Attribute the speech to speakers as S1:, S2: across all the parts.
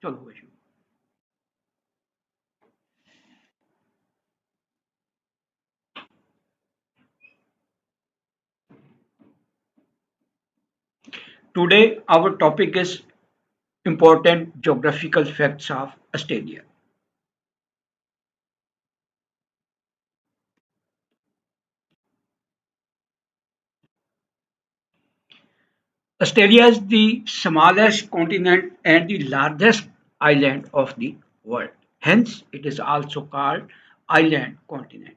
S1: चलो हुआ शुरू। Today our topic is important geographical facts of Australia. Australia is the smallest continent and the largest island of the world. Hence, it is also called island continent.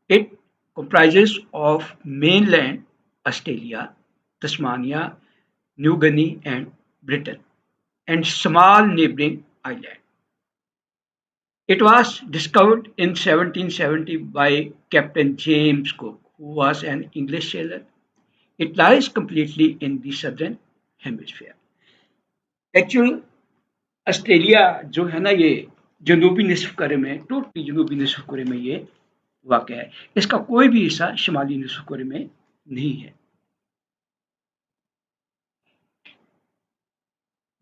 S1: It comprises of mainland Australia, Tasmania, New Guinea and Britain, and small neighboring islands. It was discovered in 1770 by Captain James Cook, who was an English sailor. It lies completely in the southern hemisphere. Actual Australia जो है ना ये जनूबी निसफ करे में totally जनूबी निसफ करे में ये वाक़ है। इसका कोई भी हिस्सा शिमाली निसफ करे में नहीं है।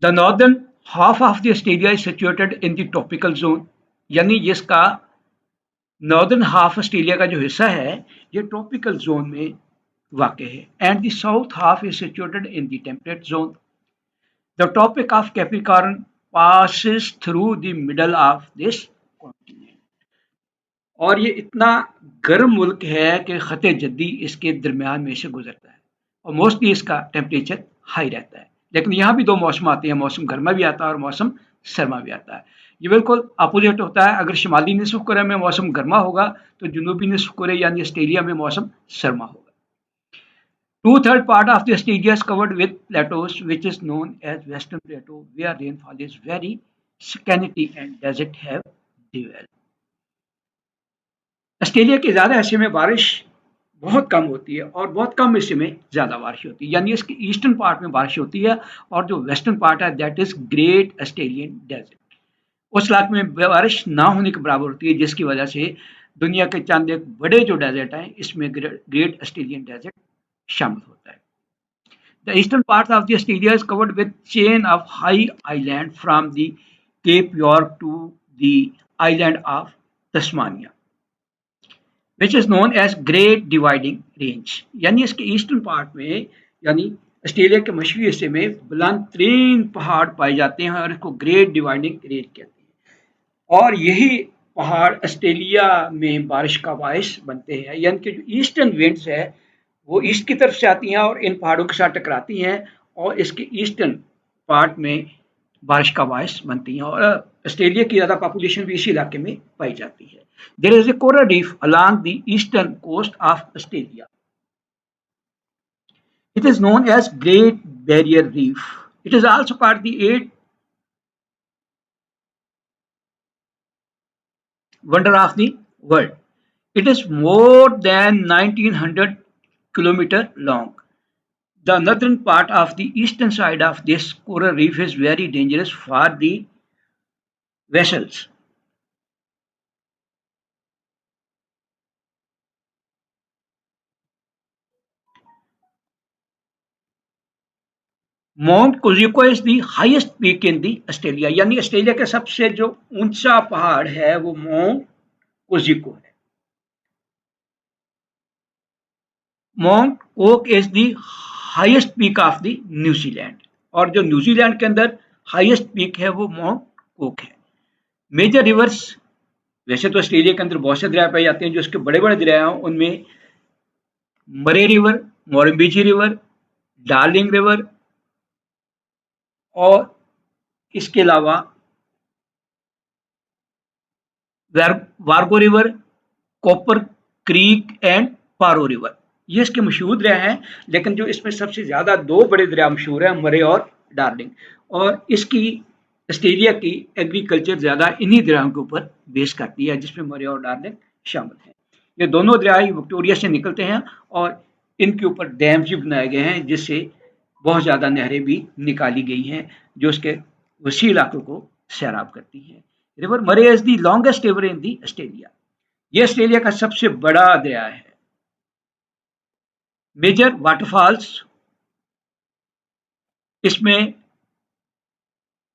S1: The northern half of the Australia is situated in the tropical zone, यानी जिसका नॉर्दर्न हाफ ऑस्ट्रेलिया का जो हिस्सा है ये ट्रॉपिकल जोन में वाक़ है and the south half is situated in the temperate zone. The tropic of Capricorn passes through the middle of this continent. और ये इतना गर्म मुल्क है कि ख़त जद्दी इसके दरमियान में से गुजरता है और मोस्टली इसका टेम्परेचर हाई रहता है। लेकिन यहाँ भी दो मौसम आते हैं, मौसम गर्मा भी आता है और मौसम सरमा भी आता है। ये बिल्कुल अपोजिट होता है। अगर शिमाली निसफ कुरे में मौसम गर्मा होगा तो जनूबी निसफ कुरे यानी ऑस्ट्रेलिया में मौसम सरमा होगा। Two-third part of the Australia is covered with plateaus, which is known as Western Plateau, where rainfall is very scanty and desert have developed. Australia के ज़्यादा हिस्से में बारिश बहुत कम होती है और बहुत कम हिस्से में ज़्यादा बारिश होती है, यानी इसके ईस्टर्न पार्ट में बारिश होती है और जो वेस्टर्न पार्ट है that is great Australian desert, उस इलाके में बारिश ना होने के बराबर होती है, जिसकी वजह से दुनिया के चंद एक बड़े जो डेजर्ट हैं इसमें ग्रेट ऑस्ट्रेलियन डेजर्ट शामिल होता है। The eastern part of the Australia is covered with chain of high island from the Cape York to the island of Tasmania, which is known as Great Dividing Range। यानी इसके eastern part में यानी Australia के मशरकी हिस्से में बुलंद तरीन पहाड़ पाए जाते हैं और इसको ग्रेट डिवाइडिंग रेंज कहते हैं। और यही पहाड़ ऑस्ट्रेलिया में बारिश का बायस बनते हैं, यानी कि जो ईस्टर्न विंड्स है वो ईस्ट की तरफ से आती हैं और इन पहाड़ों के साथ टकराती हैं और इसके ईस्टर्न पार्ट में बारिश का बायस बनती हैं और ऑस्ट्रेलिया की ज़्यादा पॉपुलेशन भी इसी इलाके में पाई जाती है। There is a coral reef along the eastern coast of Australia. It is known as Great Barrier Reef. It is also called the eighth wonder of the world. It is more than 1900 kilometers long. The northern part of the eastern side of this coral reef is very dangerous for the vessels. Mount Kosciuszko is the highest peak in the Australia, यानी Australia का सबसे जो ऊंचा पहाड़ है वो mount कोजिको है। Mount Coke is the highest peak of the New Zealand, और जो न्यूजीलैंड के अंदर हाईएस्ट पीक है वो माउंट कोक है। मेजर रिवर्स, वैसे तो ऑस्ट्रेलिया के अंदर बहुत से दरिया पाए जाते हैं, जो इसके बड़े बड़े दरिया हैं उनमें Murray river, Murrumbidgee river, Darling river और इसके अलावा Warrego river, Copper Creek and Paroo river, ये इसके मशहूर दरिया हैं। लेकिन जो इसमें सबसे ज़्यादा दो बड़े दरिया मशहूर हैं, मरे और डार्लिंग, और इसकी ऑस्ट्रेलिया की एग्रीकल्चर ज़्यादा इन्हीं दरियाओं के ऊपर बेस करती है, जिसमें मरे और डार्लिंग शामिल हैं। ये दोनों दरिया विक्टोरिया से निकलते हैं और इनके ऊपर डैम्स भी बनाए गए हैं, जिससे बहुत ज़्यादा नहरें भी निकाली गई हैं जो उसके वसी इलाकों को सैराब करती हैं। रिवर मरे is the longest river in the Australia, ये ऑस्ट्रेलिया का सबसे बड़ा दरिया है। मेजर वाटरफॉल्स इसमें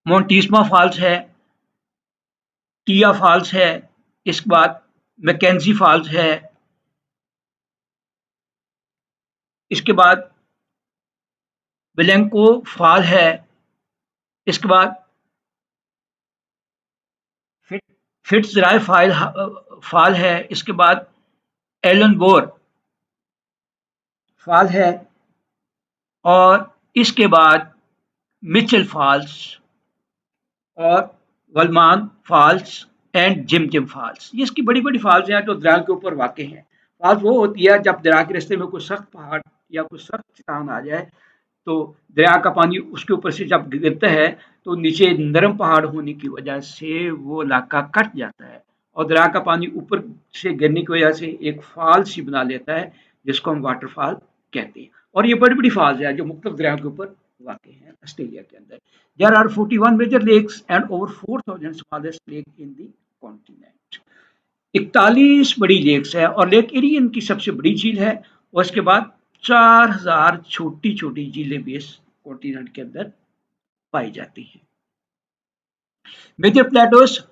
S1: मोंटीसमा फॉल्स है, टिया फॉल्स है, इसके बाद मैकेंजी फॉल्स है, इसके बाद बिलेंको फॉल है, इसके बाद फिट्जराय फॉल है, इसके बाद एलन बोर फॉल है, और इसके बाद मिचेल फॉल्स और Wallaman Falls and Jim Jim Falls. ये इसकी बड़ी बड़ी फॉल्स हैं जो दरिया के ऊपर वाक़ हैं। फॉल्स वो होती है जब दरिया के रास्ते में कोई सख्त पहाड़ या कोई सख्त चट्टान आ जाए, तो दरिया का पानी उसके ऊपर से जब गिरता है तो नीचे नरम पहाड़ होने की वजह से वो इलाका कट जाता है और दरिया का पानी ऊपर से गिरने की वजह से एक फॉल सी बना लेता है जिसको हम वाटरफॉल कहते हैं। और ये बड़ी बड़ी फॉल्स है जो मुख्तलिफ दरियाओं के ऊपर वाक़ हैं ऑस्ट्रेलिया के अंदर। There are 41 major lakes and over 4000 smallest lake in the continent. 41 बड़ी लेक्स है और लेक एरियन की सबसे बड़ी झील है, और उसके बाद 4000 छोटी छोटी झीलें भी इस कॉन्टिनेंट के अंदर पाई जाती हैं। Major plateaus,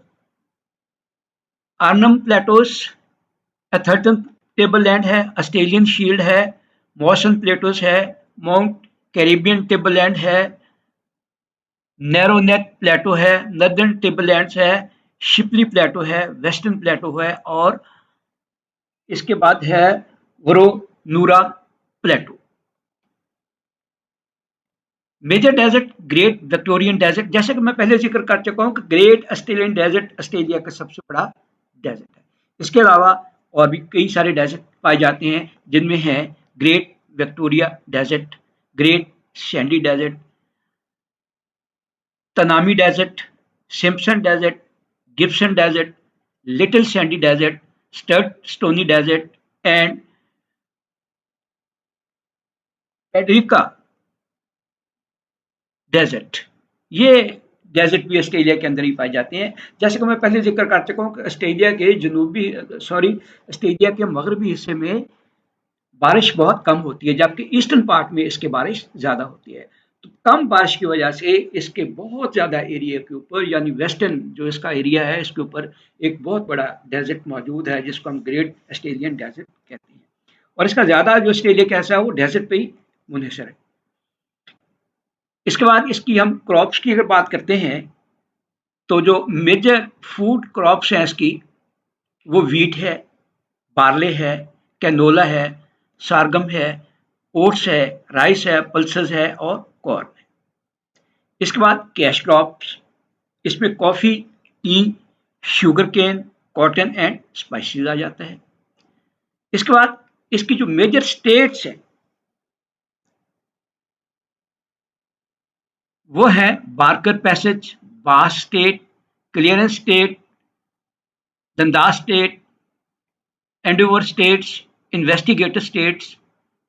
S1: Arnhem plateaus, Atherton Tableland है, ऑस्ट्रेलियन शील्ड है, मॉसन प्लेटोस है, माउंट कैरिबियन टेबल लैंड है, नैरो नेक प्लेटो है, नदर्न टेबल लैंड्स है, शिपली प्लेटो है, वेस्टर्न प्लेटो है, और इसके बाद है Woronora plateau. Major desert Great Victorian Desert, जैसे कि मैं पहले जिक्र कर चुका हूँ कि ग्रेट ऑस्ट्रेलियन डेजर्ट ऑस्ट्रेलिया का सबसे बड़ा डेजर्ट है। इसके अलावा और भी कई सारे डेजर्ट पाए जाते हैं जिनमें है Great Victoria Desert, Great Sandy Desert, Tanami Desert, Simpson Desert, Gibson Desert, Little Sandy Desert, Sturt Stony Desert and एडरिका डेजर्ट। ये डेजर्ट भी ऑस्ट्रेलिया के अंदर ही पाए जाते हैं। जैसे कि मैं पहले जिक्र कर चुका हूँ कि ऑस्ट्रेलिया के मगरबी हिस्से में बारिश बहुत कम होती है, जबकि ईस्टर्न पार्ट में इसके बारिश ज़्यादा होती है। तो कम बारिश की वजह से इसके बहुत ज़्यादा एरिया के ऊपर, यानी वेस्टर्न जो इसका एरिया है, इसके ऊपर एक बहुत बड़ा डेजर्ट मौजूद है जिसको हम ग्रेट ऑस्ट्रेलियन डेजर्ट कहते हैं, और इसका ज़्यादा जो ऑस्ट्रेलिया का हिस्सा है वो डेजर्ट पे ही मुनहसर है। इसके बाद इसकी हम क्रॉप्स की अगर बात करते हैं तो जो मेजर फूड क्रॉप्स हैं इसकी, वो वीट है, बार्ले है, कैनोला है, सारगम है, ओट्स है, राइस है, पल्सेस है और कॉर्न है। इसके बाद कैश क्रॉप्स, इसमें coffee, tea, sugar cane, cotton and spices आ जाता है। इसके बाद इसकी जो मेजर स्टेट्स हैं वो है Barker Passage, Bass Strait, Clarence Strait, Dundas Strait, Endeavour Straits, Investigator Straits,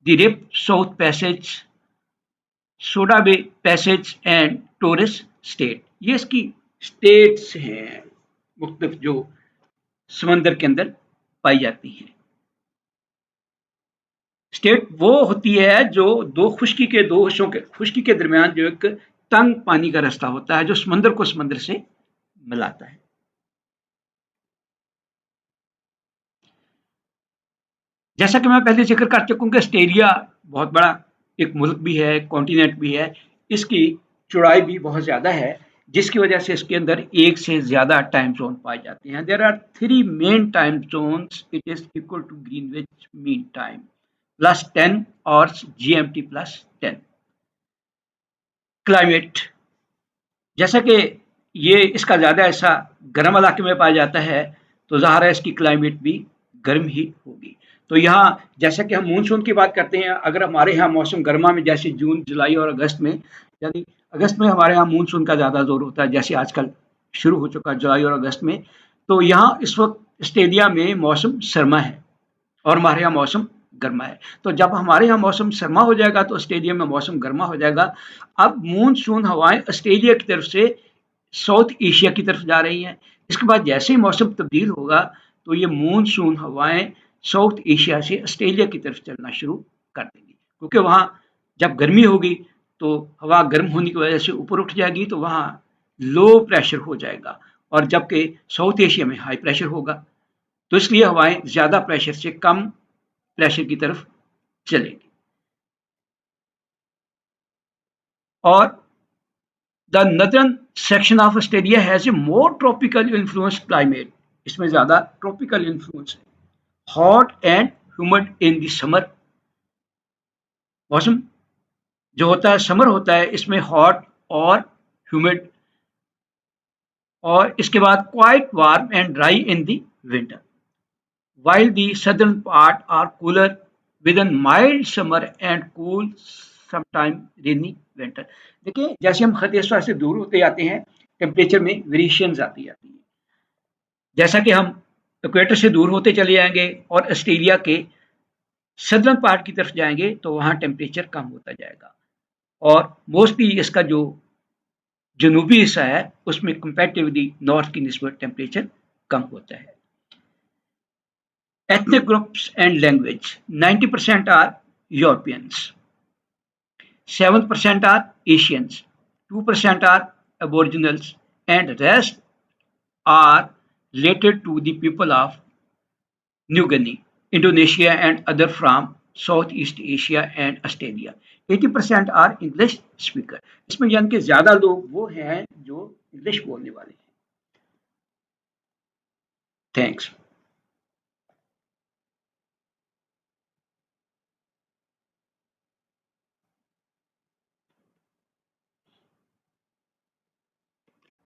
S1: the Rip South Passage, Soda Bay Passage and Torres Strait. ये इसकी स्टेट्स हैं मुख्तलिफ जो समंदर के अंदर पाई जाती हैं। स्टेट वो होती है जो दो हिस्सों के खुश्की के दरमियान जो एक तंग पानी का रास्ता होता है जो समंदर को समंदर से मिलाता है। जैसा कि मैं पहले जिक्र कर चुका हूं कि ऑस्ट्रेलिया बहुत बड़ा एक मुल्क भी है, कॉन्टिनेंट भी है, इसकी चौड़ाई भी बहुत ज़्यादा है जिसकी वजह से इसके अंदर एक से ज़्यादा टाइम जोन पाए जाते हैं। There are 3 main time zones, it is equal to Greenwich mean time plus 10 और जीएमटी प्लस 10। क्लाइमेट, जैसा कि ये इसका ज़्यादा हिस्सा गर्म इलाके में पाया जाता है तो ज़ाहिर है इसकी क्लाइमेट भी गर्म ही होगी। तो यहाँ जैसा कि हम मानसून की बात करते हैं, अगर हमारे यहाँ मौसम गर्मा में जैसे जून, जुलाई और अगस्त में, यानी अगस्त में हमारे यहाँ मानसून का ज़्यादा जोर होता है जैसे आजकल शुरू हो चुका है जुलाई और अगस्त में, तो यहाँ इस वक्त ऑस्ट्रेलिया में मौसम सर्मा है और हमारे यहाँ मौसम गर्मा है। तो जब हमारे यहाँ मौसम सर्मा हो जाएगा तो ऑस्ट्रेलिया में मौसम गर्मा हो जाएगा। अब मानसून हवाएं ऑस्ट्रेलिया की तरफ से साउथ एशिया की तरफ जा रही हैं। इसके बाद जैसे ही मौसम तब्दील होगा तो ये मानसून हवाएं साउथ एशिया से ऑस्ट्रेलिया की तरफ चलना शुरू कर देंगी, क्योंकि वहाँ जब गर्मी होगी तो हवा गर्म होने की वजह से ऊपर उठ जाएगी, तो वहाँ लो प्रेशर हो जाएगा, और जबकि साउथ एशिया में हाई प्रेशर होगा। तो इसलिए हवाएं ज्यादा प्रेशर से कम प्रेशर की तरफ चलेगी। और the northern section of Australia has a more tropical influence climate, इसमें ज्यादा ट्रॉपिकल इन्फ्लुएंस है। Hot and humid in the summer, मौसम जो होता है समर होता है इसमें हॉट और ह्यूमिड, और इसके बाद quite warm and dry in the winter, while the southern part are cooler with a mild summer and cool sometime rainy winter। देखिए जैसे हम खत एस्वार से दूर होते जाते हैं टेम्परेचर में वेरिएशंस आती जाती है। जैसा कि हम इक्वेटर से दूर होते चले जाएंगे और ऑस्ट्रेलिया के सदर्न पार्ट की तरफ जाएंगे तो वहाँ टेम्परेचर कम होता जाएगा, और मोस्टली इसका जो जनूबी हिस्सा है उसमें कंपैरेटिवली नॉर्थ की निस्बत टेम्परेचर कम होता है। Ethnic groups and language: 90% are Europeans, 7% are Asians, 2% are Aboriginals, and rest are related to the people of New Guinea, Indonesia, and other from Southeast Asia and Australia. 80% are English speaker। इसमें यानी कि ज्यादा लोग वो हैं जो English बोलने वाले हैं। थैंक्स।